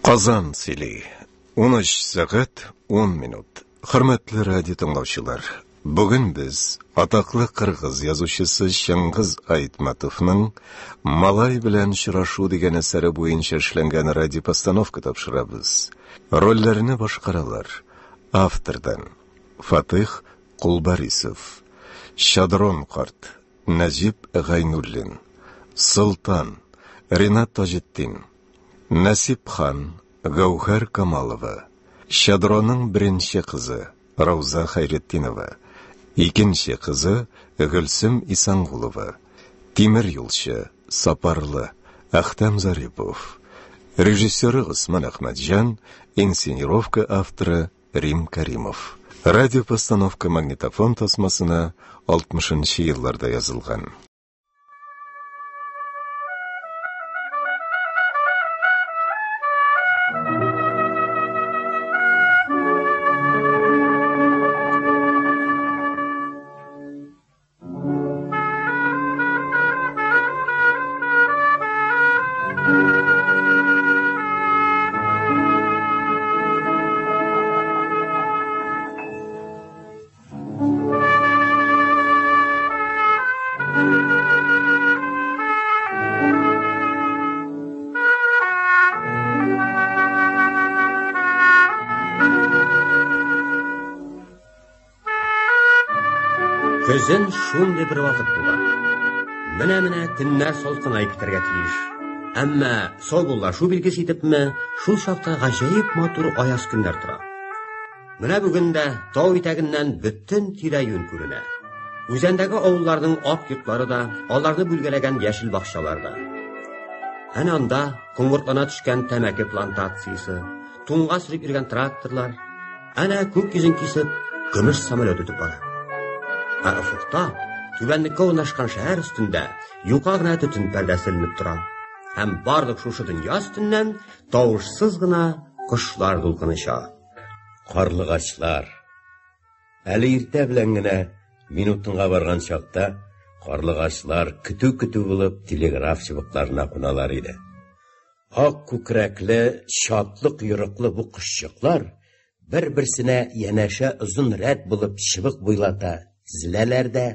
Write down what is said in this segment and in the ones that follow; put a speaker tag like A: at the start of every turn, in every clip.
A: Qazan sili 13 saat 10 minut. Hürmetli radyo dinləyicilər, bugün biz ataqlı Qırğız yazıcısı Şengiz Aytmatovның Malay bilan Şuraşu degan əsəri boyunca işləngan radio postanovka tapşırabız. Rollərini boshqaralar avtordan Fatih Qulbarisov, Shadron Qart, Najib G'aynullin, Sultan Rinat Tojiddin, Nasib Xan, Gavhar Kamalova, Shadronning birinchi qizi Ravza Xayretdinova, ikkinchi qizi Gulsum Isangulova, Timir yo'lchi Saparli Axtam Zaripov, rejissyori Usmon Ahmadjan, inscenirovka avtori Rim Karimov. Radio postanovka magnitofon tasmasına 60-cı yıllarda yazılgan.
B: Көзін шундай бір вақыт болған. Міне күннәр солқынайып кетерге тиіш. Әмма сол булашу билгесе итепме, шул шақта ғажайып матур аяз күннәр тора. Міне бүгінде тау итәгеннән бүтін тирә-юн күренә. Үзәндәге авылларның ак йортлары да, аларны бүлгәләгән яшел бакчалар да. Әнә анда куңгыртлана төшкән тәмәке плантациясы, туңга сөреп йөргән тракторлар, әнә күк йөзен кисеп, көмеш самолет үтеп бара. Афукта, түбәнлеккә урнашкан шәһәр өстендә юка гына төтен пәрдәсе эленеп тора. Һәм барлык шушы дөнья өстеннән тавышсыз гына кошлар дулкыныша.
C: Карлыгачлар. Әле иртә белән генә минутынга барган чакта карлыгачлар көтү булып телеграф чыбыкларына куналар иде. Ак күкрәкле, шатлык йөрыклы бу кошчыклар бер-берсенә янәшә озын рәт булып чыбык буйлата тезеләләрдә,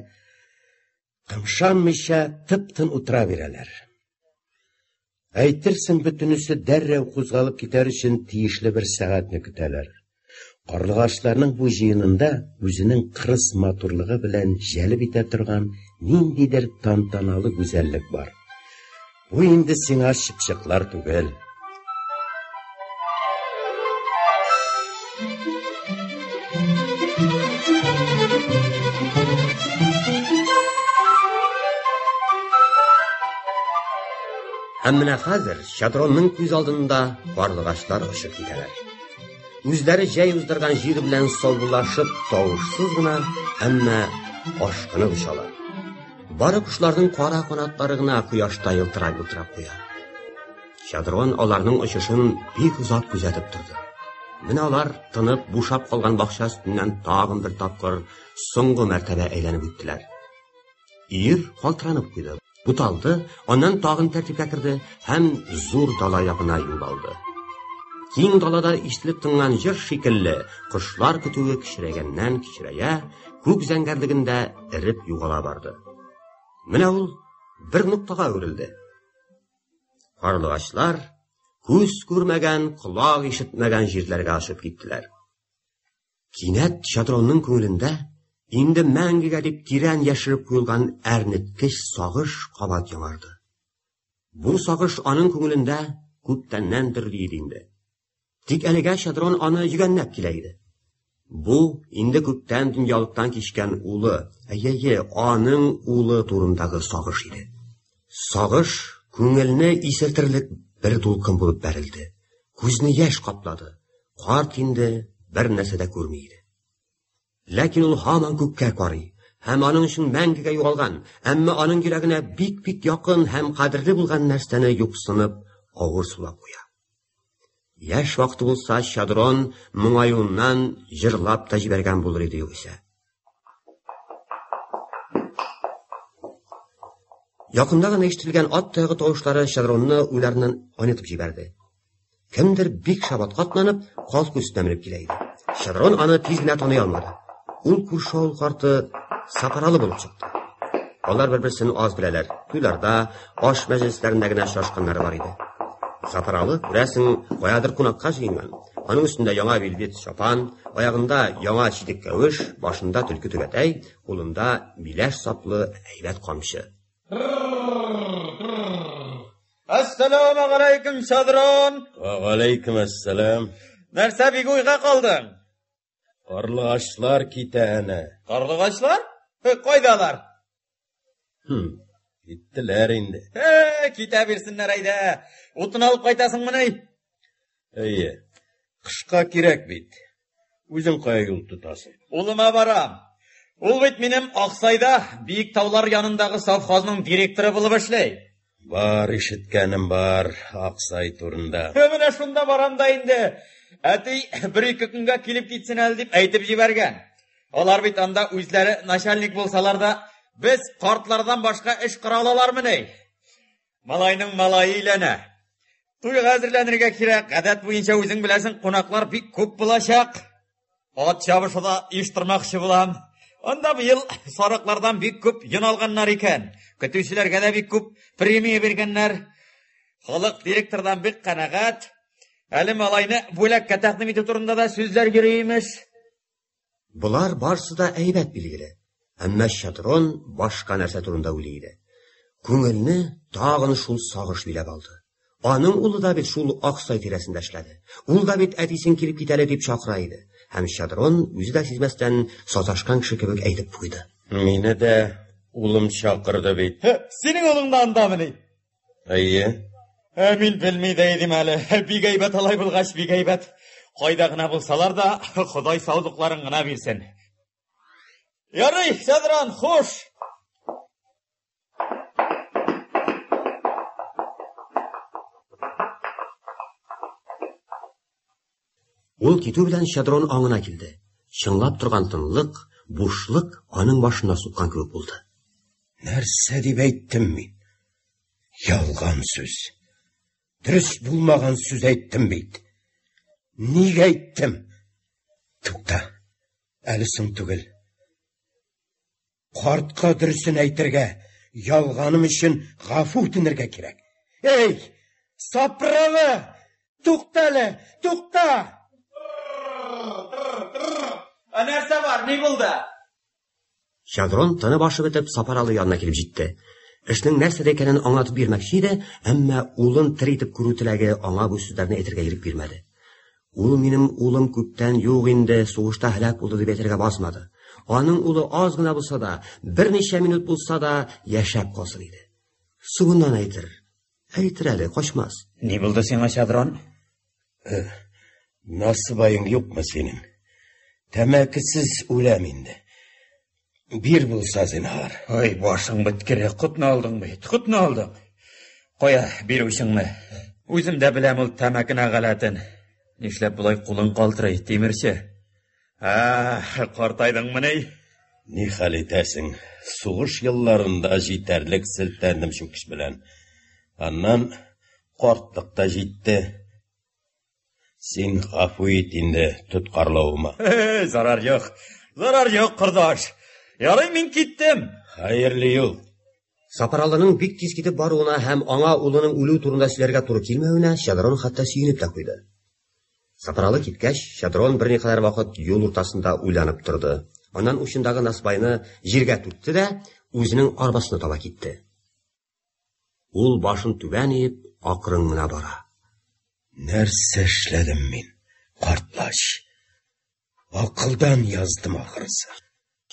C: кымшанмыйча тып-тын утыра бирәләр. Әйтерсең бөтенесе дәррәү кузгалып китәр өчен тиешле бер сәгатьне көтәләр. Карлыгачларның бу җыенында үзенең кырыс матурлыгы белән җәлеп итә торган ниндидер тантаналы гүзәллек бар. Бу инде сиңа чыпчыклар түгел.
B: Һәм менә хәзер Шадронның күз алдында карлыгачлар очып китәләр. Үзләре җәй уздырган җир белән саубулашып, тавышсыз гына, әмма ашкынып очалар. Бары кошларның кара канатлары гына кояшта ялтырап куя. Шадрон аларның очышын бик озак күзәтеп торды. Менә алар тынып бушап калган бакча өстеннән тагын бер тапкыр соңгы мәртәбә әйләнеп үттеләр. Ир калтыранып куйды. Буталды, аннан тагын тәртипкә керде һәм зур дала ягына юл алды. Киң далада ишетелеп тыңган җыр шикелле, кошлар көтүе кичерәгәннән кичерәя, күк зәңгәрлегендә эреп югала барды. Менә ул бер ноктага үрелде. Карлыгачлар күз күрмәгән, колак ишетмәгән җирләргә ашып киттеләр. Кинәт Шадронның күңелендә инде мәңгегә дип тирән яшереп куелган әрнеткеч сагыш кабат яңарды. Бу сагыш аның күңелендә күптәннәндер иде инде. Тик әлегә Шадрон аны йөгәннәп килә иде. Бу инде күптән дөньялыктан кичкән улы, аның улы турындагы сагыш иде. Сагыш күңелне исертерлек бер дулкын булып бәрелде. Күзне яшь каплады. Карт инде бер нәрсә дә күрми иде. Ләкин ул һаман күккә карый, һәм аның өчен мәңгегә югалган, әмма аның йөрәгенә бик якын һәм кадерле булган нәрсәне юксынып, авыр сулап куя. Яшь вакыты булса, Шадрон моңаюыннан җырлап та җибәргән булыр иде югыйсә. Якында гына ишетелгән ат тайгы тавышлары Шадронны уйларыннан айнытып җибәрде. Kimdir bik şabat qatlanıp, qalq üstüne minip kileydi. Şadron anı tezgine tanıy almadı. Ul kurşol qartı saparalı bulup çıktı. Onlar bir-birsini az bileler. Kuylarda, aş meclislerindegine şaşkınları var idi. Saparalı, resin bayadır kunakka jiyingan. Onun üstünde yana bilbit şapan, ayağında yana çidik kavuş, başında tülkü tübetey, kolunda bileş saplı heybet kamşı.
D: Assalamu alaikum Şadron.
C: Aleyküm esselam.
D: Nerse bir uyga kaldın?
C: Qarlıqaşlar kitene.
D: Karlıgaçlar? Koydalar.
C: Gittiler indi.
D: Kite birsinler ayda. Otun alıp kaytasın mı ney?
C: İyi. Kışka kirek bit. Uzun kaya yol tutasın.
D: Uluma baram. Ul bit benim Aksay'da büyük tavlar yanındaki savxozning direktörü bulup işley.
C: Var işitkenim var Aksay turunda.
D: Mine şunda baram da indi. Ati bir iki günga kilip gitsin el dip aytıp jibergen. Olar bit anda üzleri naşallik bolsalar da biz kartlardan başka iş kıralalar mı ney? Malayның malayı ile ne? Tuyga hazırlanırga kirek. Adat boyunca özün bilesin konaklar bir köp bulaşak. At çabışıda iştirmakçı bulam. Onda bu yıl sarıklardan bir köp yın alganlar iken. Kötüsülerge de bir köp premiye bergenler. Halık direktordan bir kanagat. Әлі малайны бөләккә тәкъдим итү турында да сүзләр йөриймеш.
B: Bular barsı da әйбәт bilgili. Әмма Şadron başka нәрсә турында уйлый. Күңелне тагын шул сагыш биләп алды. Аның улы да бит шул Аксай тирәсендә эшләде. Ул да бит әтисен килеп китәле дип чакыра иде. Һәм Şadron үзе дә сизмәстән саташкан кеше кебек әйтеп куйды.
C: Мине дә улым чакырды бит.
D: Синең улың да андамы ни?
C: Әйе.
D: Мин белмей дә идем әле. Бик әйбәт алай булгач, бик әйбәт. Кайда гына булсалар да, Ходай саулыкларын гына бирсен. Ярый, Şadron, хуш.
B: Ул китү белән Şadron аңына килде. Чынлап торган тынлык, бушлык аның башына суккан кебек булды.
C: Нәрсә дип әйттем мин? Ялган сүз. Дөрес булмаган сүз әйттем бит. Нигә әйттем? Тукта. Әле соң түгел. Картка дөресен әйтергә, ялганым өчен гафу үтенергә кирәк. Эй! Сапралы! Тукталы! Тукта!
D: Нәрсә бар, ни булды?
B: Şadron tını başı bitip Saparalı yanına kilip җитте. Эшнең нәрсәдә икәнен аңлатып бирмәкче иде, әмма улын тиритеп күрү теләге аңа бу сүзләрне әйтергә ирек бирмәде. Ул минем улым күптән юк инде, сугышта һәлак булды дип әйтергә басмады. Аның улы аз гына булса да, берничә минут булса да яшәп калсын иде. Сугыннан әйтер. Әйтер әле, качмас.
D: Ни булды сиңа, Şadron?
C: Насыбайың юкмы синең? Тәмәкесез үләм инде. Bir bulsa zinhar.
D: Ой, башың биткере, кутны алдың бит, кутны алдың. Кая, бирүшеңме? Үзем дә беләм ул тәмәкенә галәтен. Нишләп булай кулың калтырый, тимерче? Картайдыңмы ни?
C: Ни хәл итәсең? Сугыш елларында җитәрлек селтәндем шул кеш белән. Аннан картлык та җитте. Син гафу ит инде тоткарлавыма.
D: Зарар юк. Зарар юк, кырдаш. Ярый, мин киттем.
C: Хәерле юл.
B: Сапаралының бик тиз китеп баруына һәм аңа улының үлү турында сөйләргә туры килмәвенә Şadron хәтта сөенеп тә куйды. Сапаралы киткәч, Şadron берникадәр вакыт юл уртасында уйланып торды. Аннан учындагы насбайны җиргә түкте дә үзенең арбасына таба китте. Ул башын түбән иеп, акрын гына бара.
C: Нәрсә эшләдем мин? Картлаш. Акылдан яздым ахырсы.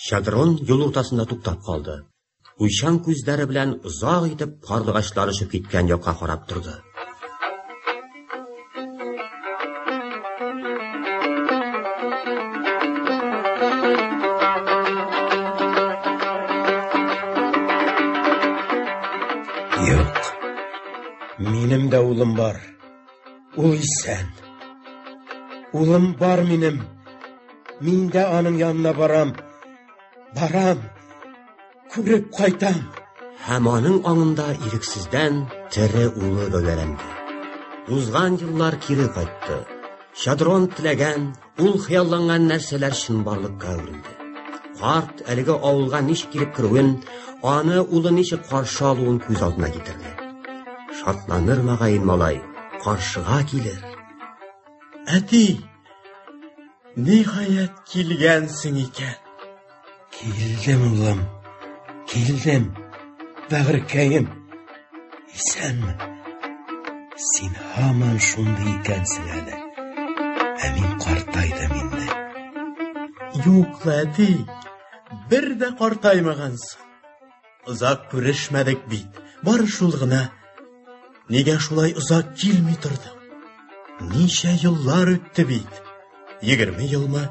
B: Şadron yol уртасында туктап калды. Уйчан күзләре белән озак итеп карлыгачлар очып киткән якка карап торды.
C: Юк. Минем дә улым бар. Ул исән. Улым бар минем. Мин дә аның янына барам. Барам. Күреп кайтам.
B: Һәм аның аңында ирексездән тере улы гәүдәләнде. Узган еллар кире кайтты. Шадрон теләгән, ул хыялланган нәрсәләр чынбарлыкка әверелде. Карт әлеге авылга ничек килеп керүен, аны улы ничек каршы алуын күз алдына китерде. Шатланыр магайын малай, каршыга килер.
E: Әти, ниһаять килгәнсең икән.
C: Килдем, улым, килдем. Бәгъркәем, исәнме? Син һаман шундый икәнсең әле. Ә мин картайдым инде.
E: Юк, әти, бер дә картаймагансың. Озак күрешмәдек бит, бары шул гына. Нигә шулай озак килми тордың? Ничә еллар үтте бит? 20 елмы,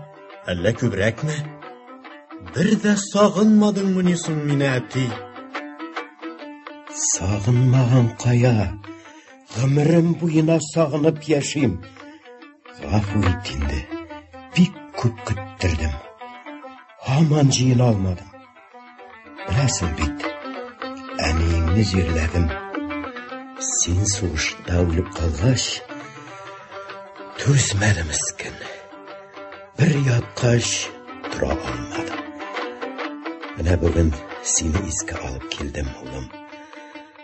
E: әллә күбрәкме? Бер дә сагынмадыңмы ни соң мине, әти?
C: Сагынмаган кая? Гомерем буена сагынып яшим. Гафу ит инде. Бик күп көттөрдем. Һаман җыена алмадым. Беләсең бит, әниеңне җирләдем. Син сугышта үлеп калгач, түзмәдем мескен. Бер яткач тора алмадым. Менә бүген сине искә алып килдем, улым.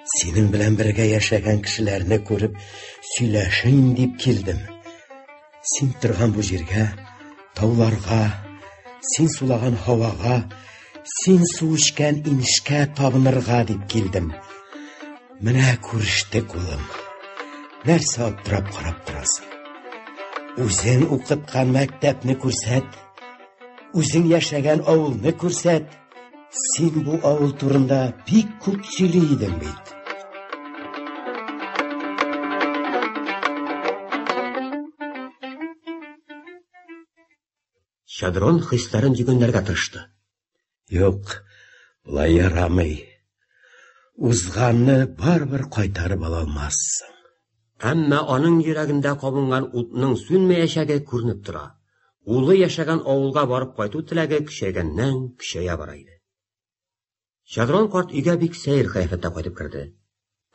C: Синең белән бергә яшәгән кешеләрне күреп, сөйләшин дип килдем. Син торган бу җиргә, тауларга, син сулаган һавага, син су эчкән инешкә табынырга дип килдем. Менә күрештек, улым. Нәрсә аптырап карап торасың? Үзең укыткан мәктәпне күрсәт, үзең яшәгән авылны күрсәт. Син бу авыл турында бик күп сөйли идең бит.
B: Шадрон хисләрен җигенләргә тырышты.
C: Юк, булай ярамый. Узганны барбер кайтарып ала алмассың.
B: Әмма аның йөрәгендә кабынган утның сүнмәячәге күренеп тора. Улы яшәгән авылга барып кайту теләге көчәйгәннән көчәя бара иде. Шадрон карт өйгә бик сәер кыяфәттә кайтып керде.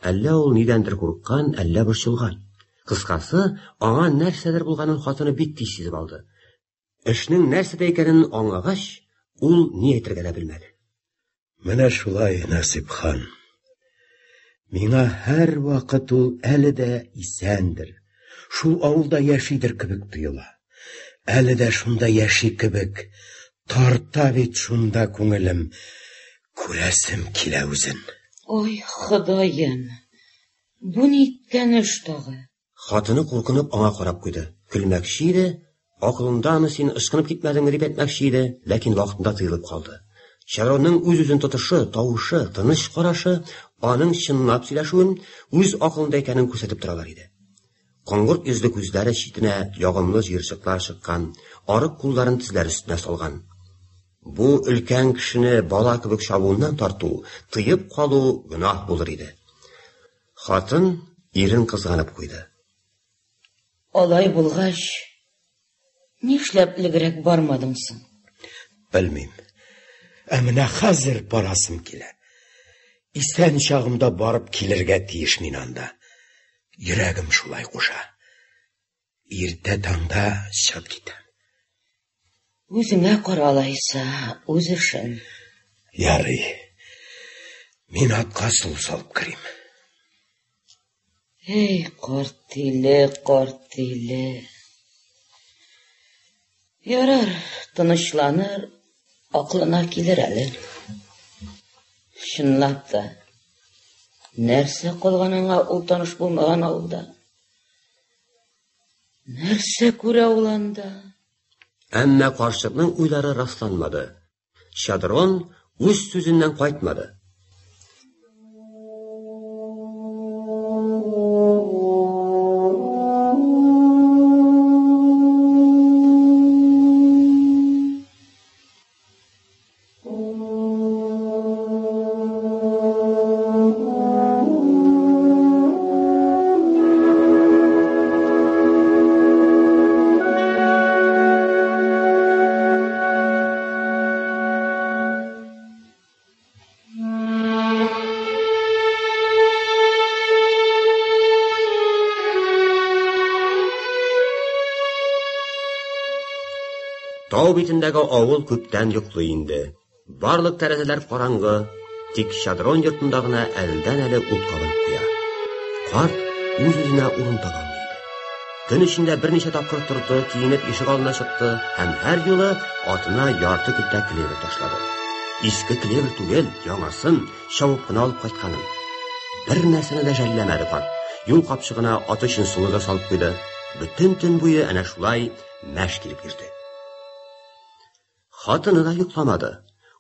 B: Әллә ул нидәндер курыккан, әллә борчылган. Кыскасы, аңа нәрсәдер булганын хатыны бик тиз сизеп алды. Эшнең нәрсәдә икәнен аңлагач, ул ни әйтергә дә белмәде.
C: Менә шулай, Насипхан. Миңа һәр вакыт ул әле дә исәндер. Шул авылда яшидер кебек тоела. Әле дә шунда яши кебек. Тарта бит шунда күңелем. Күрәсем килә үзен.
F: Ой, Ходаем, бу ниткән эш тагы?
B: Хатыны куркынып аңа карап куйды. Көлмәкче иде, акылындамы син ышкынып китмәдеңме дип әйтмәкче иде, ләкин вакытында тыелып калды. Шаронның үз-үзен тотышы, тавышы, тыныч карашы, аның чынлап сөйләшүен, үз акылында икәнен күрсәтеп торалар иде. Коңгырт йөзле күзләре читенә ягымлы җыерчыклар чыккан, арык кулларын тезләр өстенә салган. Бу өлкән кешене бала кебек чабуыннан тарту, тыеп калу гөнаһ булыр иде. Хатын ирен кызганып куйды.
F: Алай булгач, нишләп элегрәк бармадың соң?
C: Белмим. Ә менә хәзер барасым килә. Исән чагымда барып килергә тиеш мин анда. Йөрәгем шулай куша. Иртә таңда чыгып китәм.
F: Үзеңә каралайса, үз эшең.
C: Ярый. Мин атка су салып кирим.
F: Эй, картиле. Ярар, тынычланыр, аклына килер әле. Чынлап та, нәрсә калганыңа ул таныш булмаган авылда? Нәрсә күрә ул анда?
B: Әмма карчыкның уйлары расланмады. Шадрон үз сүзеннән кайтмады. Тау битендәге авыл күптән йоклый инде. Барлык тәрәзәләр караңгы, тик шадрон йортында гына әлдән-әле ут кабынып куя. Карт үз-үзенә урын таба алмый. Төн эчендә берничә тапкыр торды, киенеп ишек алдына чыкты һәм һәр юлы атына ярты көлтә клевер ташлады. Иске клевер түгел, яңасын чабып кына алып кайтканын. Бер нәрсәне дә жәлләмәде карт. Юл капчыгына аты өчен суны да салып куйды. Бөтен төн буе әнә шулай мәш килеп йөрде. Хатыны да йокламады.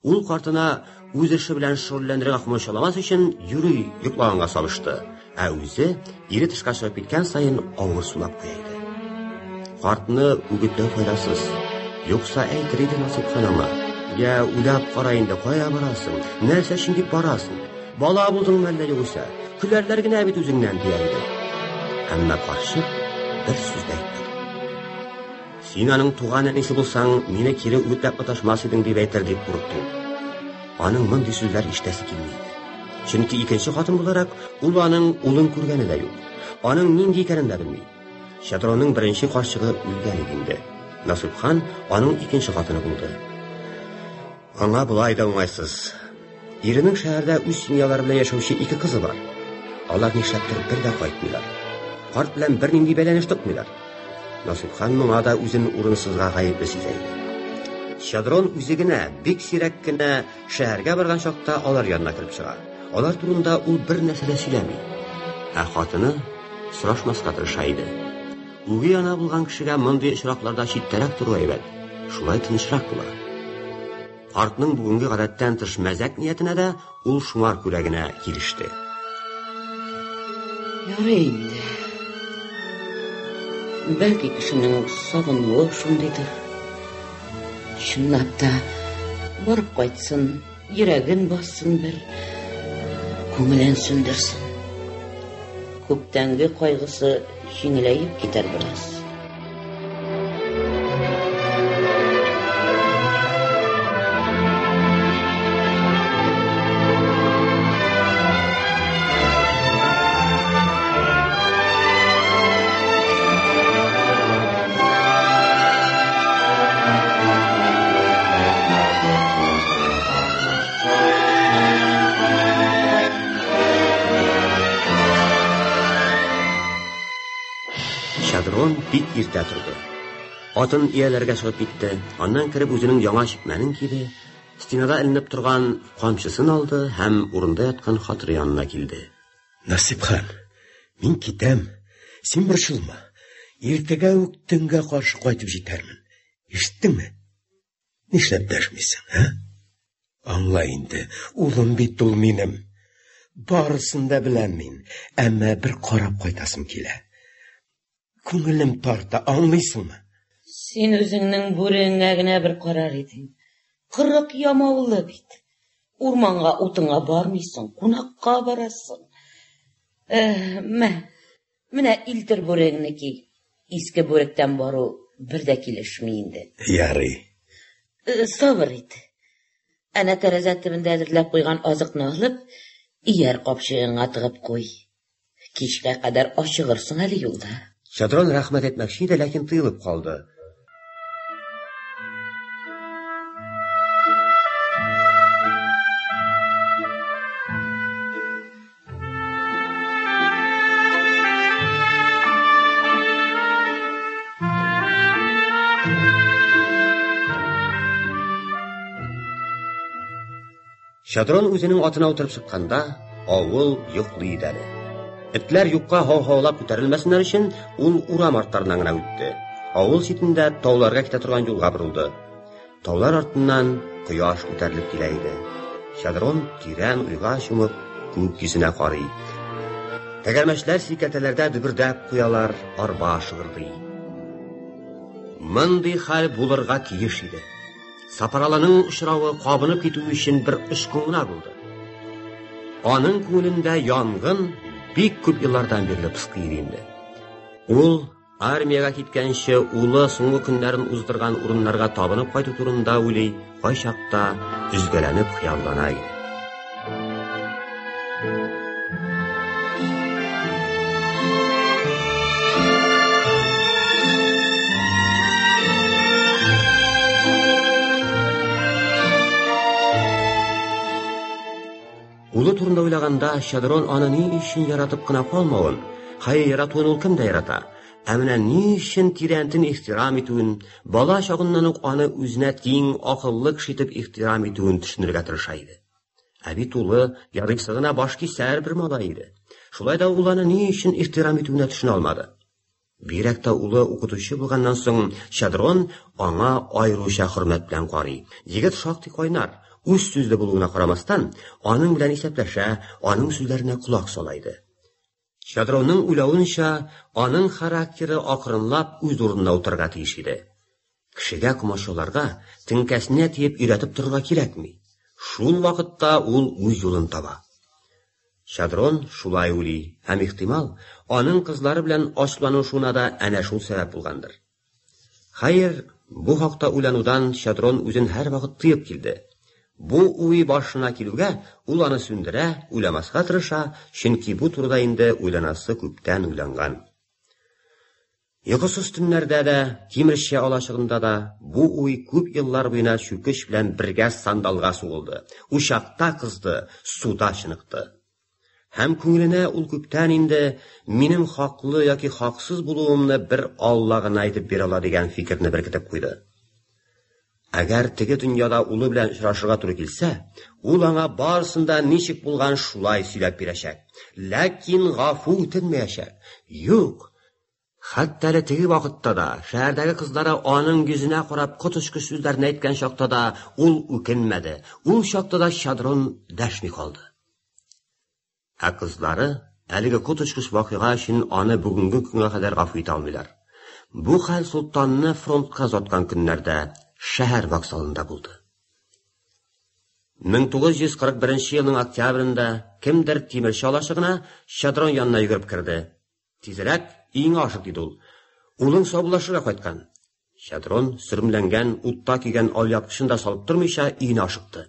B: Ул картына үз эше белән шөгыльләнергә кумышаламас өчен юрый йоклаганга сабышты. Ә үзе ире тышка чыгып киткән сайын авыр сулап куя иде. Картны үгетләү файдасыз. Юкса әйтер иде Насыйпхан аңа. Я уйлап кара инде, кая барасың? Нәрсә өчен дип барасың? Бала булдыңмы әллә юкса? Күләрләр генә бит үзеңнән дия иде. Әмма карчык бер сүз дә әйтмәде. Син аның туган әнисе булсаң, мине кире үгетләп маташмас идең дип әйтер дип курыктым. Аның мондый сүзләр иштәсе килми. Чөнки икенче хатын буларак, ул аның улын күргәне дә юк. Аның нинди икәнен дә белми. Шадронның беренче карчыгы үлгән иде. Насыйпхан аның икенче хатыны булды. Аңа булай да уңайсыз. Иренең шәһәрдә үз семьялары белән яшәүче ике кызы бар. Алар нишләптер бер дә кайтмыйлар. Карт белән бернинди бәйләнеш тотмыйлар. Насыйпхан моңа да үзен урынсызга гаепле сизә иде. Шадрон үзе генә бик сирәк кенә шәһәргә барган чакта алар янына килеп чыга. Алар турында ул бер нәрсә дә сөйләми. Ә хатыны сорашмаска тырыша иде. Үги ана булган кешегә мондый очракларда читтәрәк тору әйбәт. Шулай тынычрак була. Картның бүгенге гадәттән тыш мәзәк ниятенә дә ул шуңар күрәгенә килеште.
F: Ярый инде. Бәлки кешенең сагынуы шундыйдыр. Чынлап та барып кайтсын, йөрәген бассын бер, күңелен сүндерсен. Күптәнге кайгысы җиңеләеп китәр бераз.
B: Шадрон бик иртә торды. Атын ияләргә чыгып китте. Аннан кереп үзенең яңа чикмәнен киде, стенада эленеп торган камчысын алды һәм урында яткан хатыры янына килде.
C: Насыйпхан, мин китәм. Син борчылма. Иртәгә үк төнгә каршы кайтып җитәрмен. Ишеттеңме? Нишләп дәшмисең, һә? Аңла инде, улым бит ул минем. Барысын да беләм мин, әмма бер карап кайтасым килә. Күңелем тарта, аңлыйсыңмы?
F: Син үзеңнең бүреңә генә бер карар идең. 40 ямаулы бит. Урманга утыңа бармыйсың, кунакка барасың. Менә илтер бүреңне ки. Иске бүректән бару бер дә килешми инде.
C: Ярый.
F: Сабыр ит. Әнә тәрәзә төбендә әзерләп куйган азыкны алып, ияр капчыгыңа тыгып куй. Кичкә кадәр ашыгырсың әле юлда.
B: Шадрон рәхмәт әйтмәкче иде, ләкин тыелып калды. Шадрон үзенең атына утырып чыкканда, авыл йоклый иде әле. Этләр юкка һау-һаулап күтәрелмәсеннәр өчен ул урам арттарынан гына үтте. Авыл читендә тауларга китә торган юлга борылды. Таулар артыннан кояш күтәрелеп килә иде. Шадрон тирән уйга чумып күк йөзенә карый. Тәгәрмәчләр сикәтәләрдә дөбердәп куялар, арба шыгырдый. Мондый хәл булырга тиеш иде. Сапараланың очравы кабынып китү өчен бер ышкыңна булды. Аның күңелендә янгын бик күп еллардан бирле пыскый инде. Ул армияга киткәнче улы соңгы көннәрен уздырган урыннарга табынып кайту турында уйлый, кайчакта үзгәләнеп хыяллана иде. уйлаганда, Шадрон аны ни өчен яратып кына калмавын, хайır яратуын ул кемдә ярата? Ә менә ни өчен тирәнтен ихтирам итүен, бала чагыннан ук аны үзенә киң, акыллы кеше итеп ихтирам итүен төшенергә тырыша иде. Ә бит улы ярыйсы гына баш кисәр бер малай иде. Шулай да ул аны ни өчен ихтирам итүенә төшенә алмады. Бирәк тә улы укытучы булганнан соң Шадрон аңа айрыуча хөрмәт белән карый. Егет шактый кайнар, үз сүзле булуына карамастан, аның белән исәпләшә, аның сүзләренә кулак сала иде. Шадронның уйлавынча, аның характеры акрынлап үз урынына утырга тиеш иде. Кешегә комачауларга, теңкәсенә тиеп өйрәтеп торырга кирәкми. Шул вакытта ул үз юлын таба. Шадрон шулай уйлый, һәм ихтимал, аның кызлары белән ачуланышуына да әнә шул сәбәп булгандыр. Хәер, бу хакта уйланудан Шадрон үзен һәр вакыт тыеп килде. Бу уй башына килүгә, ул аны сүндерә, уйламаска тырыша, чөнки бу турыда инде уйланасы күптән уйланган. Йокысыз төннәрдә дә, тимерче алачыгында да бу уй күп еллар буена чүкеш белән бергә сандалга сугылды. Учакта кызды, суда чыныкты. Һәм күңеленә ул күптән инде минем хаклы яки хаксыз булуымны бер Алла гына әйтеп бирә ала дигән фикерне беркетеп куйды. Әгәр теге дөньяда улы белән очрашырга туры килсә, ул аңа барысында ничек булган шулай сөйләп бирәчәк. Ләкин гафу итмәячәк. Юк. Хәтта теге вакытта да, шәһәрдәге кызлары аның йөзенә карап котышкыч сүзләрне әйткән чакта да ул үкенмәде. Ул чакта да Шадрон дәшми калды. Ә кызлары әлеге котышкыч вакыйга өчен аны бүгенге көнгә кадәр гафу итә алмыйлар. Бу хәл Султанны фронтка заткан көннәрдә шәһәр вокзалында булды. 1941 елның октябрендә кемдер тимерче алачыгына Шадрон янына йөгереп кирде. Тизрәк, иң ашык диде ул. Улың саубулашырга кайткан. Шадрон сөрмләнгән, утта кигән алъяпкычында салып тормыйча өенә ашыкты.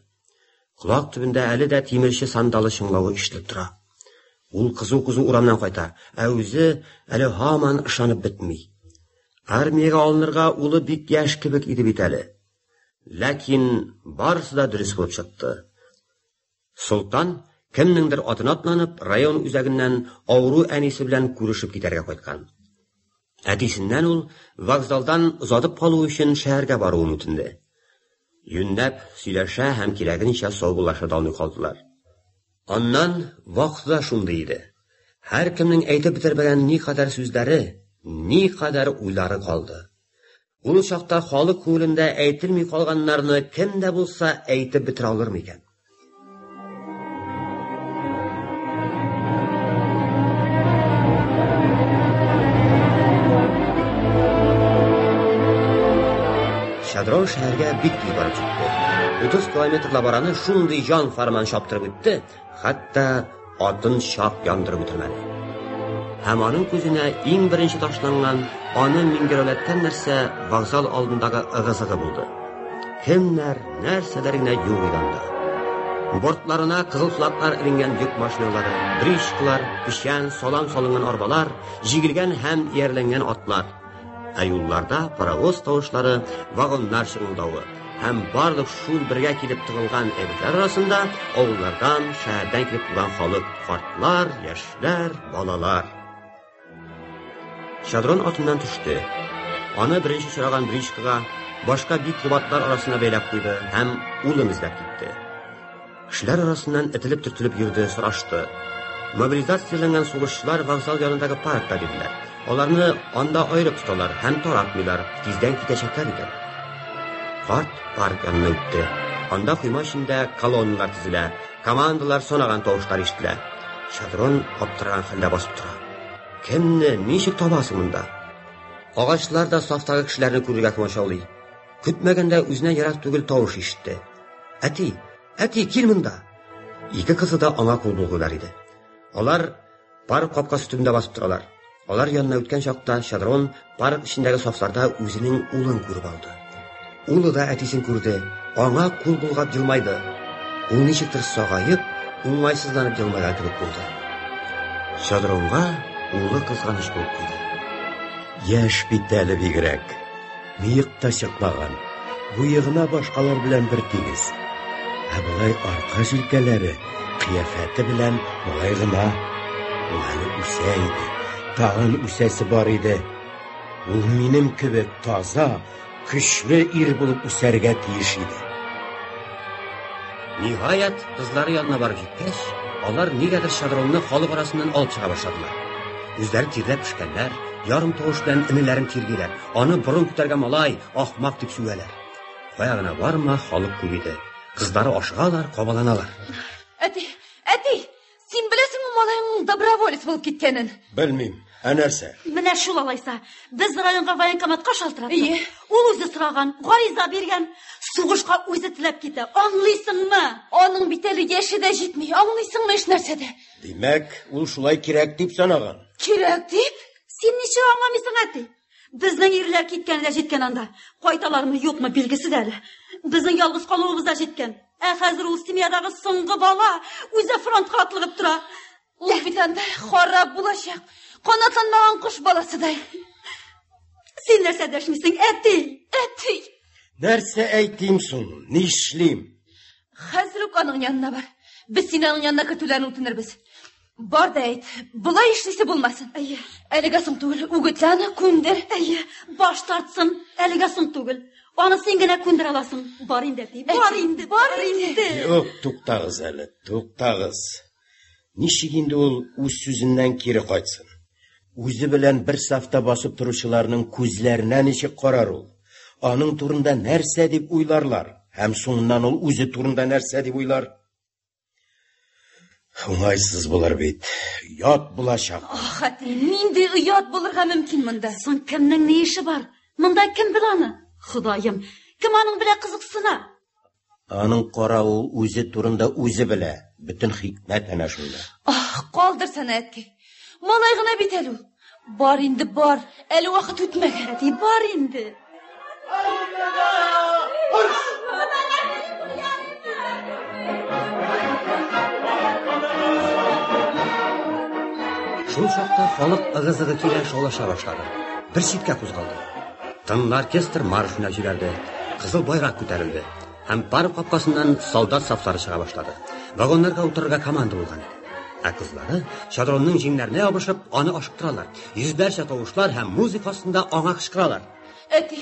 B: Кулак төбендә әле дә тимерче сандалы чыңлавы ишетелеп тора. Ул кызу-кызу урамнан кайта, ә үзе әле һаман ышанып бетми. Армиягә алынырга улы бик яшь кебек иде бит әле. Ләкин барысы да дөрес булып чыкты. Султан кемнеңдер атына атланып, район үзәгеннән авыру әнисе белән күрешеп китәргә кайткан. Әтисеннән ул вокзалдан озатып калу өчен шәһәргә баруын үтенде. Юннәп сөйләшә һәм кирәгенчә саубулаша да алмый калдылар. Аннан вакытта шундый иде. Һәр кемнең әйтеп бетермәгән никадәр сүзләре, никадәр уйлары калды. Ул чакта халык күңелендә әйтелми калганнарны кем дә булса әйтеп бетерә алырмы икән? Шадрон шәһәргә бик тиз барып җитте. 30 километрлап араны шундый җан фарман чаптырып үтте, хәтта атын чак яндырып үтелмәде. Һәм аның күзенә иң беренче ташланган, аны мингәрәләткән нәрсә вокзал алдындагы ыгы-зыгы булды. Кемнәр, нәрсәләр генә юк иде анда. Бортларына кызыл флаглар иленгән йөк машиналары, бричкалар, печән, салам салынган арбалар, җигелгән һәм иярләнгән атлар. Ә юлларда паровоз тавышлары, вагоннар шыңылдавы һәм барлык шул бергә килеп тыгылган әйберләр арасында авыллардан, шәһәрдән килеп туган халык, картлар, яшьләр, балалар. Шадрон атыннан төште. Аны беренче чыраган бричкага, башка бик кубатлар арасына бәйләп куйды һәм улын эзләп китте. Кешеләр арасыннан этелеп-төртелеп йөрде, сорашты. Мобилизацияланган сугышчылар вокзал янындагы паркта диделәр. Аларны анда аерып тоталар һәм таратмыйлар, тиздән китәчәкләр икән. Карт парк янына үтте. Анда койма эчендә колонналар тезелә, командалар сонаган тавышлар ишетелә. Шадрон аптыраган хәлдә басып тора. Кемне, ничек табасың монда? Агачлар да сафтагы кешеләрне күрергә комачаулый. Көтмәгәндә үзенә ярак түгел тавыш ишетте. Әти, кил монда. Ике кызы да аңа кул булгылар иде. Алар парк капкасы төбендә басып торалар. Алар янына үткән чакта Шадрон парк эчендәге сафларда үзенең улын күреп алды. Улы да әтисен күрде. Аңа кул булгап җылмайды. Ул ничектер сагаеп, уңайсызланып җылмайган кебек булды. Шадронга улы кызганыч булып куйды.
C: Яшь бит әле бигрәк. Мыек та чыкмаган. Буйыгына башкалар белән бер тигез. Ә булай арка җилкәләре, qiyafati bilan mo'yg'ina. U hali o'sa edi. Tag'in o'sasi bor edi. U menim kabi toza, kuchli er bo'lib o'sarga tegish edi.
B: Nihoyat qizlari yonına borib yetgach, ular negadir Shadronni xoliq orasidan olib chiqa boshladilar. O'zlari tirlab pishganlar, yarim tovush bilan inilarini tirgilar. Oni burun ko'targan malay, ahmoq deb sugalar. Qo'yag'ina borma, xoliq ko'p edi. Qizlari oshig'alar, qobalanalar.
G: Ati, sen bilasizmi malayning доброволец bo'lib ketganin?
C: Bilmayman. Anarsa.
H: Менә шул алайса, без районга военкоматка шалтыратты. Ул үзе сораган, гариза биргән, сугышка үзе теләп китә. Аңлыйсыңмы?
G: Аның бит әле яше дә җитми. Аңлыйсыңмы эш нәрсәдә?
C: Demak, ул шулай кирәк дип санаган.
G: Кирәк дип?
H: Син ничек аңламыйсың, әти? Безнең ирләр киткәнләр җиткән анда. Кайталармы, юкмы билгесез әле. Безнең ялгыз калуыбыз да җиткән. Хәзер ул семьядагы соңгы бала үзе фронтка атлыгып тора.
G: Ул бит анда харап булачак. Канатланмаган кош баласыдай.
H: Син нәрсә дәшмисең, әти?
C: Нәрсә әйтим соң? Нишлим?
G: Хәзер үк аның янына бар. Без синең янына көтүләрне үтенербез. Бар да әйт. Булай эшлисе булмасын. Әлегә соң түгел, үгетләне күндер.
H: Баш тартсын, әлегә соң түгел. Аны син генә күндер аласың. Бар инде, әти. Бар инде.
C: Юк, туктагыз әле, туктагыз. Ничек инде ул үз сүзеннән кире кайтсын? Үзе белән бер сафта басып торучыларның күзләренә ничек карар ул? Аның турында нәрсә дип уйларлар? Һәм соңыннан ул үзе турында нәрсә дип уйлар? Уңайсыз булыр бит. Ят булачак.
G: Әти, нинди оят булырга мөмкин монда?
H: Соң кемнең ни эше бар? Монда кем бил аны? Ходаем, кем аның белән кызыксына?
C: Аның кара ул үзе турында үзе белә. Бүтән хикмәт әнә шунда.
G: Калдыр сәнәтки. Малай гына бит әле ул. Бар инде бар. Әле вакыт үтмәгән.
H: Әти, бар инде.
B: Шул чакта халык ыгы-зыгы килә шаулаша башлады. Бер читкә кузгалды. Тын оркестр маршына җибәрде. Кызыл байрак күтәрелде. Һәм парк капкасыннан солдат сафлары чыга башлады. Вагоннарга утырырга команда булган иде. Кызлары Шадронның җиңнәренә ябышып, аны ашыктыралар. Йөзләрчә тавышлар һәм музыка астында аңа кычкыралар.
G: Әти,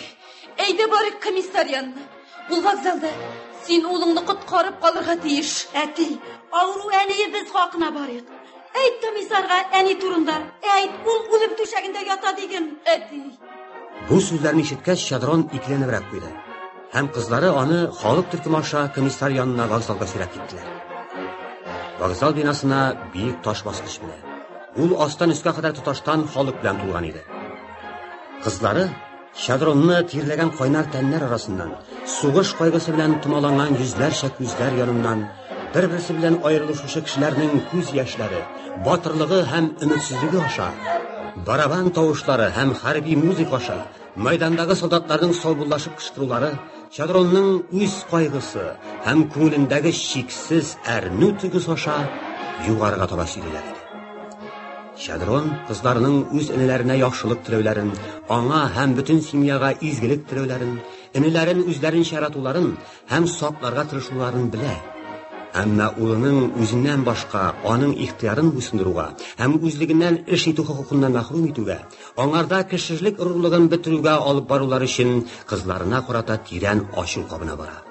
G: әйдә барык комиссар янына. Ул вокзалда. Син улыңны коткарып калырга тиеш.
H: Әти, авыру әние без хакына барыйк. Әйт комиссарга әни турында. Әйт, ул үлем түшәгендә ята диген.
G: Әти.
B: Бу сүзләрне ишеткәч, Шадрон икеләнебрәк куйды. Һәм кызлары аны халык төркеме аша комиссар янына вокзалга сирәп киттеләр. Вокзал бинасына биек таш баскыч белә. Ул астан өскә кадәр тоташтан халык белән тулган иде. Кызлары Шадронны тирләгән кайнар тәннәр арасыннан, сугыш кайгысы белән томаланган йөзләрчә күзләр яныннан, бер-берсе белән аерылышучы кешеләрнең күз яшьләре, батырлыгы һәм өметсезлеге аша, барабан тавышлары һәм хәрби музыка аша, мәйдандагы солдатларның саубуллашып кычкырулары, Шадронның үз кайгысы һәм күңелендәге чиксез әрнү тойгысы аша югарыга таба сөйлиләр иде. Шадрон кызларының үз энеләренә яхшылык теләүләрен, аңа һәм бүтән семьяга изгелек теләүләрен, энеләрен үзләрен шаратуларын һәм сакларга тырышуларын белә. Әмма улының үзеннән башка аның ихтыярын буйсындыруга һәм үзлегеннән эш итү хукукыннан мәхрүм итүгә, аңарда кешелек урлыгын бетерүгә алып барулар өчен кызларына карата тирән ачу кабына бара.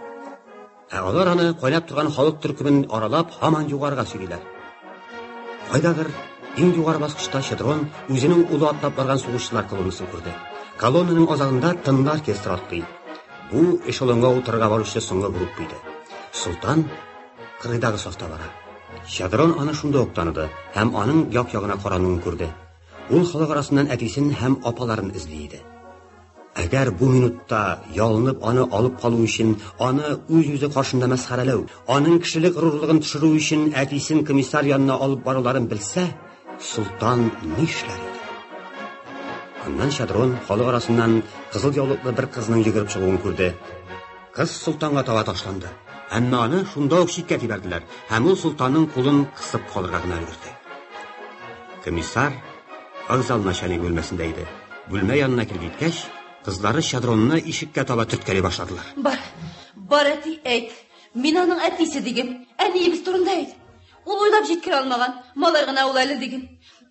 B: Алар аны кайнап торган халык төркемен аралап һаман югарыга сөйлиләр. Кайдадыр иң югары баскычта Шадрон үзенең улы атлап барган сугышчылар колоннасын күрде. Колоннаның азагында тынлы оркестр атлый. Бу эшелонга утырырга баручы соңгы группа иде. Султан кырыйдагы сафта бара. Шадрон аны шунда ук таныды һәм аның як-ягына карануын күрде. Ул халык арасыннан әтисен һәм апаларын эзли иде. Әгәр бу минутта ялынып аны алып калу өчен, аны үз-үзе каршында мәсхәрәләү, аның кешелек горурлыгын төшерү өчен әтисен комиссар янына алып баруларын белсә, Султан нишләр иде? Аннан Шадрон халык арасыннан кызыл яулыклы бер кызның йөгереп чыгуын күрде. Кыз Султанга таба ташланды. Әмма аны шунда ук читкә тибәрделәр, һәм ул Султанның кулын кысып калырга гына өлгерде. Комиссар вокзал начальник бүлмәсендә иде. Бүлмә янына килгәч, кызлары Шадронны ишеккә таба төрткәли башладылар.
G: Бар әти, әйт. Мин аның әтисе дигем. Әниебез турында әйт. Ул уйлап җиткерә алмаган. Малай гына ул әле диген.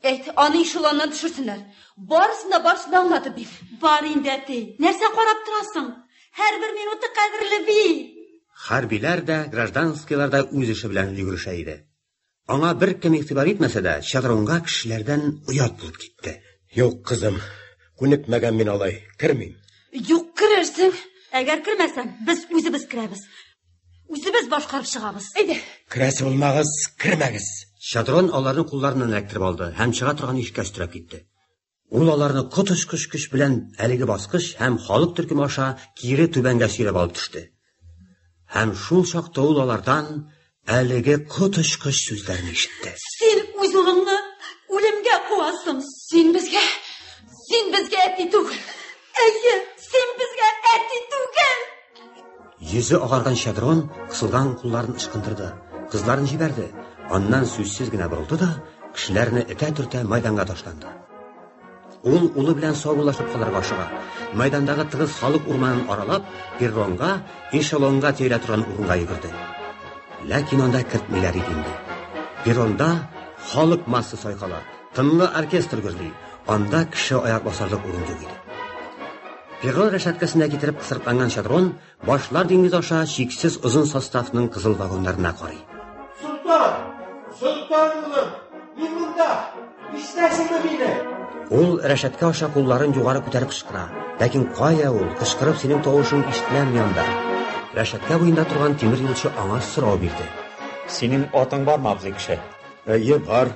G: Әйт, аны ишуланнан төшерсеннәр. Барысын да аңлатып бир.
H: Бар инде әти. Нәрсә карап торасың? Һәр бер минуты кадерле бит.
B: Хәрбиләр дә, гражданскийлар да үз эше белән йөгерешә иде. Аңа бер кем игътибар итмәсә дә, шадронга кешеләрдән уят булып китте.
C: Юк, кызым, күнекмәгән мин алай, кермим.
G: Юк, керерсең.
H: Әгәр кермәсәм, без үзебез керәбез. Үзебез башкарып чыгабыз.
G: Әйдә.
C: Керәсе булмагыз, кермәгез.
B: Шадрон аларны кулларыннан эләктереп алды һәм чыга торган ишеккә өстерәп китте. Ул аларны котышкыш көч белән әлеге баскыч һәм халык төркеме аша кире түбәнгә сөйрәп алып төште. Һәм шул чакта ул алардан әлеге котышкыч сүзләрне ишетте.
H: Син үз улыңны үлемгә куасың.
G: Син безгә әти түгел.
H: Әйе, син безгә әти түгел.
B: Йөзе агарган Шадрон кысылган кулларын ычкындырды, кызларын җибәрде. Аннан сүзсез генә борылды да, кешеләрне этә-төртә мәйданга ташланды. Ул улы белән саубуллашып калырга ашыга. Мәйдандагы тыгыз халык урманын аралап, перронга, эшелонга тирә торган урынга йөгерде. Ләкин анда кертмиләр иде инде. Перронда халык массы сайкала, тынлы оркестр гөрли. Анда кеше аяк басарлык урын юк иде. Перрон рәшәткәсенә китереп кысыртланган Шадрон башлар диңгез аша чиксез озын составның кызыл вагоннарына карый.
C: Sultan улым, мин монда. Иштәсеңме мине?
B: Ул рәшәткә аша кулларын югары күтәреп кычкыра. Ләкин кая ул? Кычкырып синең тавышың ишетелмәми анда. Рәшәткә буенда торган тимер юлчы аңа сорау бирде.
D: Синең атың бармы, абзый кеше?
C: Әйе, бар.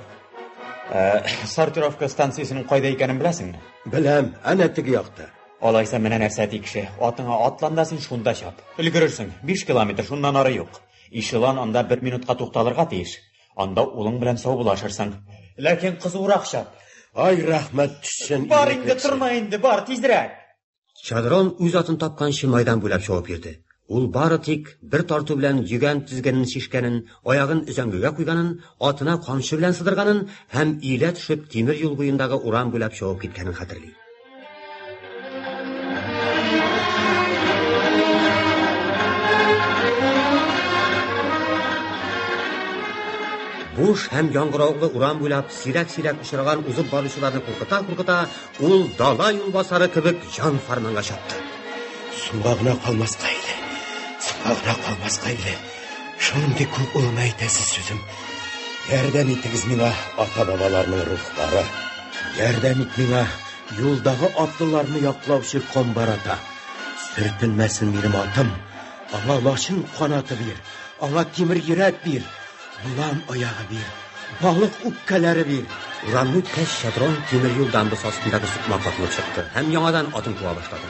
D: Сортировка станциясының кайда икәнен беләсеңме?
C: Беләм, әнә теге якта.
D: Алайса менә нәрсә ди кеше. Атыңа атланда син шунда чап. Өлгерерсең. 5 километр шуннан ары юк. Ишелан анда 1 минутка тукталырга тиеш. Анда улың белән саубулашырсың. Ләкин кызурак чап.
C: Ай, рәхмәт төшсен.
D: Бар инде, торма инде, бар, тизрәк.
B: Шадрон үз атын тапканчы майдан буйлап чабып йөрде. Ул бары тик бер тарту белән йөгән тизгәнен шишкәнен, аягын үзәңгегә куйганын, атына камчы белән сыдырганын һәм илә төшеп тимер юл буендагы урам буйлап чабып киткәнен хәтерли. Буш һәм яңгыраулы урам буйлап сирәк-сирәк очраган узып баручыларны куркыта, ул дала юлбасары кебек җан фарманга чапты.
C: Сугагына калмаска иде. Шундый күп улым әйтәсе сүзем. Ярдәм итегез миңа, ата-бабаларның рухлары. Ярдәм ит миңа, юлдагы атлыларны яклаучы комбарата. Сөртелмәсен минем атым. Аңа лашын канаты бир. Аңа тимер йөрәк бир. Улам аягы бир. Балык үпкәләре бир.
B: Урамны үткәч Шадрон тимер юл дамбасы астындагы сукмак атылып чыкты һәм яңадан атын куа башлады.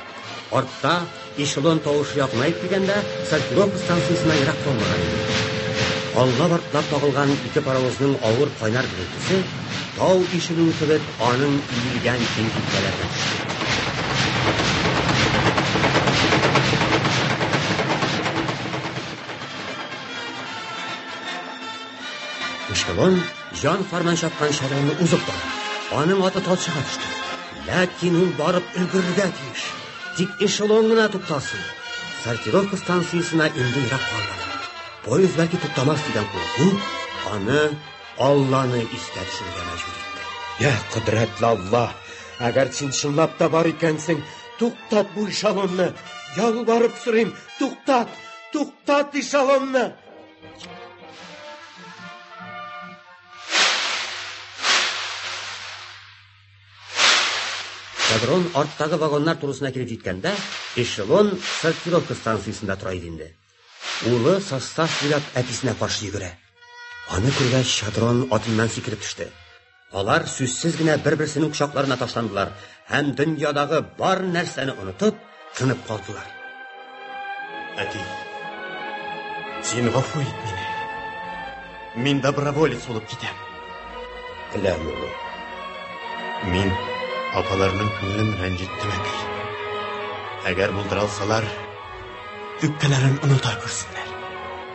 B: Артта эшелон тавышы якынайып килгәндә Сортировка станциясына ерак калмаган иде. Алга-артлап тагылган ике паровозның авыр кайнар гөрелтүсе тау ишегенең кебек аның иелгән киң киткәләргә төште. Эшелон җан фарман чапкан Шадронны узып бара. Аның аты талчыга төште. Ләкин ул барып өлгерергә тиеш. Тик эшелон гына туктасын. Сортировка станциясына инде ерак калган. Поезд бәлки туктамас дигән курку аны Алланы искә төшерергә мәҗбүр итте.
C: Я кудрәтле Алла, әгәр син чынлап та бар икәнсең, туктат бу эшелонны. Ялварып сорыйм, туктат эшелонны.
B: Шадрон арттагы вагоннар турысына килеп җиткәндә, эшелон Сортировка станциясында тора иде инде. Улы состав буйлап әтисенә каршы йөгерә. Аны күргәч Шадрон атыннан сикереп төште. Алар сүзсез генә бер-берсенең кочакларына ташландылар һәм дөньядагы бар нәрсәне онытып, тынып калдылар.
E: Әти, син гафу ит мине. Мин доброволец булып китәм.
C: Беләм, улым.
E: Мин апаларның күңелен рәнҗиттем әти. Әгәр булдыра алсалар, үпкәләрен оныта күрсеннәр.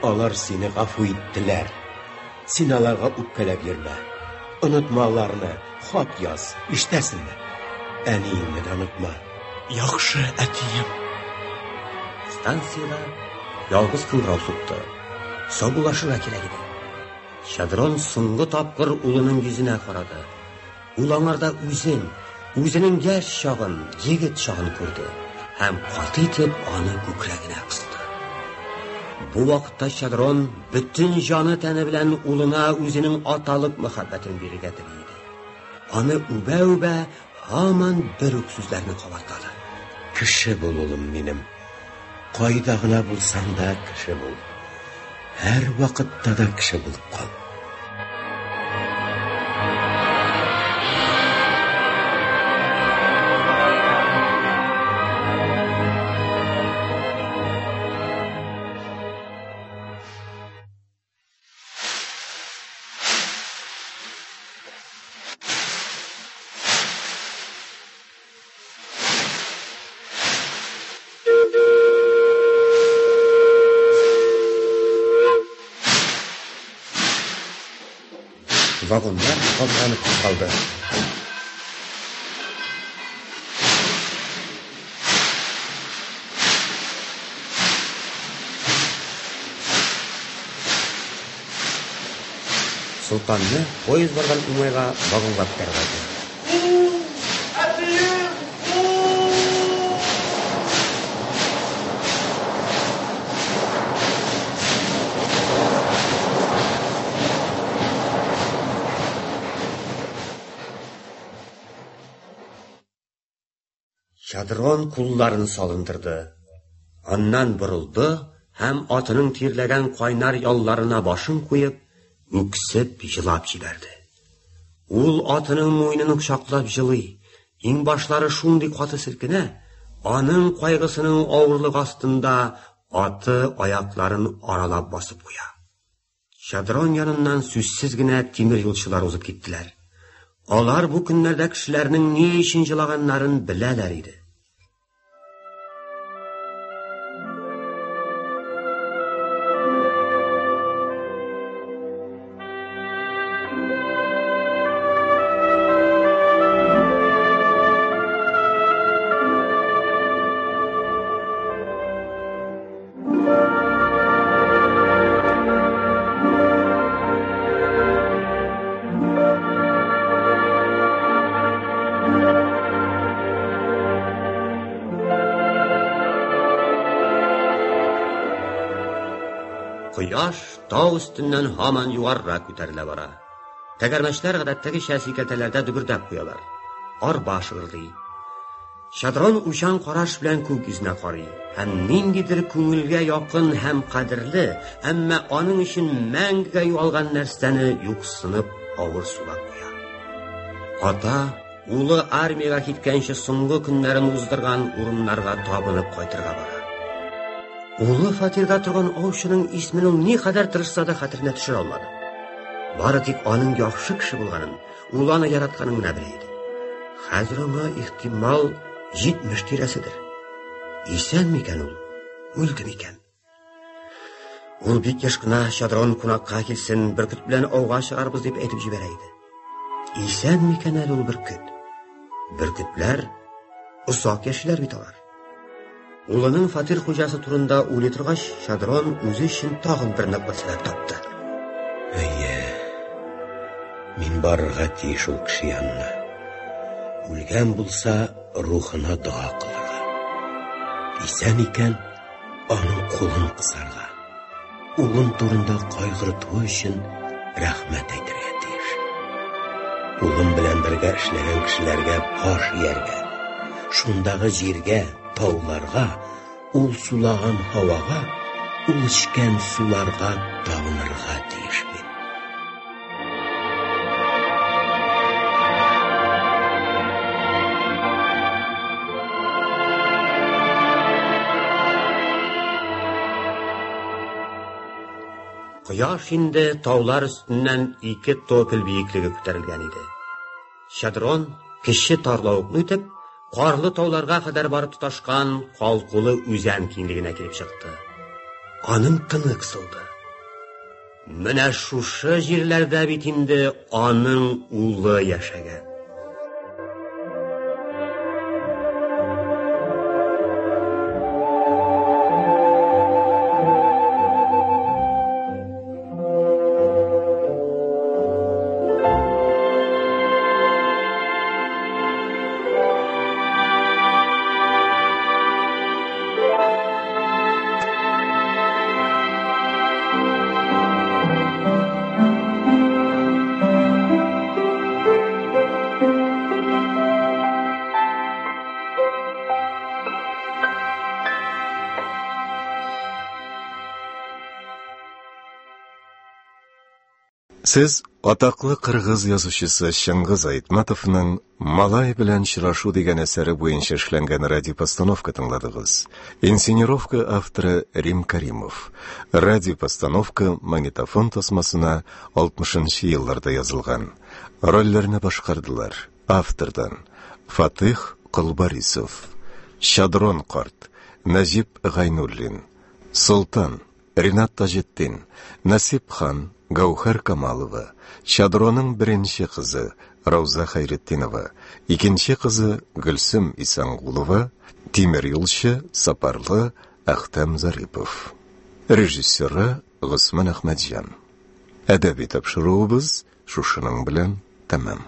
C: Алар сине гафу иттеләр. Син аларга үпкәләп йөрмә. Онытма аларны, хат яз, иштәсенме? Әниеңне дә онытма.
E: Яхшы, әтием.
B: Станцияда ялгыз кыңгырау сукты. Саубулашырга кирәк иде. Şadron so'nggi topqir ulining yuzine qaradi. Ulanlarda o'zining yosh chog'in, yigit chog'ini ko'rdi. Ham qati etib ona ko'kragini qisdi. Bu vaqtda Şadron butun joni tani bilan ulina o'zining otalik muhabbatini bergadi. Ona uba hamon bir so'zlarni qavartadi.
C: Kishi bo'l o'g'lim menim. Qoidag'ina bo'lsang da kishi bo'l. Har vaqtda da kishi bo'lib qol.
B: Vagonlar qalqanib qoldi. Sultanni poyezd borgan umayga vagonga ko'tardi. Şadron qullarini solindirdi. Ondan burildi, ham otining terlagan qaynar yollarına boshini qo'yib, o'ksib yig'lab jibardi. Ul otining mo'ynini quchoqlab jilay, ing boshlari shunday qoti silkina, oning qayg'isining og'irligi ostida oti oyoqlarini oralab bosib qo'ya. Şadron yonidan so'zsizgina temir yo'lchilar o'zib ketdilar. Olar bu kunlarda kishilarning ne ishon jilaganlarini bilalar edi. Quyosh tog' ustidan hamon yuqoriroq ko'tarila bora. Tagarmashlar odatdagi shasikatalarda dugurdab qo'yalar. Or boshig'irdi. Şadron o'shan qarash bilan ko'k yuzini qoriy. Ham ningidir ko'ngilga yoqin ham qadrli, ammo oning uchun mangiga yo'lgan narsani yo'qsinib og'ir sulab qo'yar. Ota uli armiyaga ketgancha so'nggi kunlarini uzdirgan o'rinlarga tobinib qaytirga borar. Uli fatirda turgan ovshining ismini ne qadar tirishsa-da xatirina tushira olmadi. Bari tik oning yaxshi kishi bo'lganin, ulani yaratganini bilaydi. Hozir unga ehtimol 70 tirasidir. Esanmikan ul? O'ldimikan? Ul bek yoshgina Şadron qo'noqqa kelsin, Birkut bilan ovga chiqarmiz deb aytib jibaraydi. Esanmikan ul Birkut? Birkutlar uzoq yashlar bitolar. Ulining fatir xo'jasi turunda o'litirg'ash Şadron o'zi uchun tag'in bir nafaslar topdi.
C: Ayye, men borga tegish ul kishi yanına. O'lgan bo'lsa ruhina duo qilirga. Esan ekan, onun qo'lini qisarga. O'g'lim turunda qayg'urtuv uchun rahmat aytirga tegish. O'g'lim bilan birga ishlagan kishilarga bosh yerga, shundag'i yerga, tog'larga, ul sulagan havoga, ul ichgan sularga tog'nirga tegish.
B: Quyosh endi tog'lar ustidan 2 to'pil biyikligi ko'tarilgan edi. Şadron kishi torloqni o'tib, qorli tog'larga qadar borib tutashgan qalquli o'zan kengligine kelib chiqdi. Oning tini qisildi. Mana shu yerlarda bitindi oning uli yashagan.
A: Siz атаклы кыргыз язучысы Шыңгыз Айтматовның «Малай белән очрашу» дигән әсәре буенча эшләнгән радиопостановка тыңладыгыз. Инсценировка авторы Рим Каримов. Радиопостановка магнитофон тасмасына 60-нчы елларда язылган. Рольләрне башкардылар. Автордан Фатих Кылбарисов, Шадрон карт, Назип Гайнуллин, Султан, Ринат Таҗетдин, Насип хан, Гаухар Камалова, Шадроның беренче кызы Рауза Хайретдинова, икенче кызы Гөлсем Исангулова, тимер юлчы Сапарлы Ахтам Зарипов. Режиссеры Госман Ахмадҗан. Әдәби тапшыруыбыз шушының белән тәмам.